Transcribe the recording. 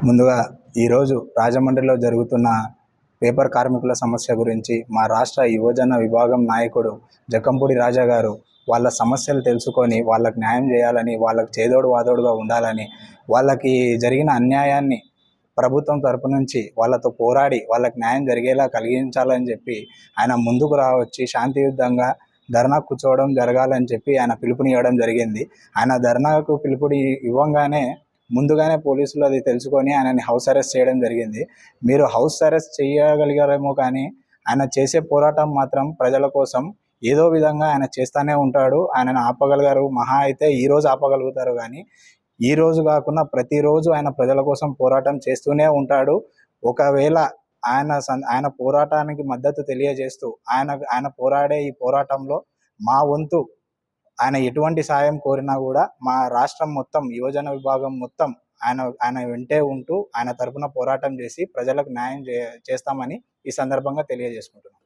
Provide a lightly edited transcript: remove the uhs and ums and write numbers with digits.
ముందుగా ఈరోజు రాజమండ్రిలో జరుగుతున్న పేపర్ కార్మికుల సమస్య గురించి మా రాష్ట్ర యువజన విభాగం నాయకుడు జక్కంపూడి రాజా గారు వాళ్ళ సమస్యలు తెలుసుకొని వాళ్ళకి న్యాయం చేయాలని, వాళ్ళకి చేదోడు వాదోడుగా ఉండాలని, వాళ్ళకి జరిగిన అన్యాయాన్ని ప్రభుత్వం తరపు నుంచి వాళ్ళతో పోరాడి వాళ్ళకి న్యాయం జరిగేలా కలిగించాలని చెప్పి ఆయన ముందుకు రావచ్చి శాంతియుతంగా ధర్నా కూర్చోవడం జరగాలని చెప్పి ఆయన పిలుపునివ్వడం జరిగింది. ఆయన ధర్నాకు పిలుపుని ఇవ్వంగానే ముందుగానే పోలీసులు అది తెలుసుకొని ఆయనని హౌస్ అరెస్ట్ చేయడం జరిగింది. మీరు హౌస్ అరెస్ట్ చేయగలిగారేమో కానీ ఆయన చేసే పోరాటం మాత్రం ప్రజల కోసం ఏదో విధంగా ఆయన చేస్తూనే ఉంటాడు. ఆయనను ఆపగలిగారు మహా అయితే ఈరోజు ఆపగలుగుతారు, కానీ ఈ రోజు కాకుండా ప్రతిరోజు ఆయన ప్రజల కోసం పోరాటం చేస్తూనే ఉంటాడు. ఒకవేళ ఆయన పోరాటానికి మద్దతు తెలియజేస్తూ ఆయన పోరాడే ఈ పోరాటంలో మా వంతు ఆయన ఎటువంటి సాయం కోరినా కూడా మా రాష్ట్రం మొత్తం యువజన విభాగం మొత్తం ఆయన వెంటే ఉంటూ ఆయన తరపున పోరాటం చేసి ప్రజలకు న్యాయం చేస్తామని ఈ సందర్భంగా తెలియజేసుకుంటున్నాం.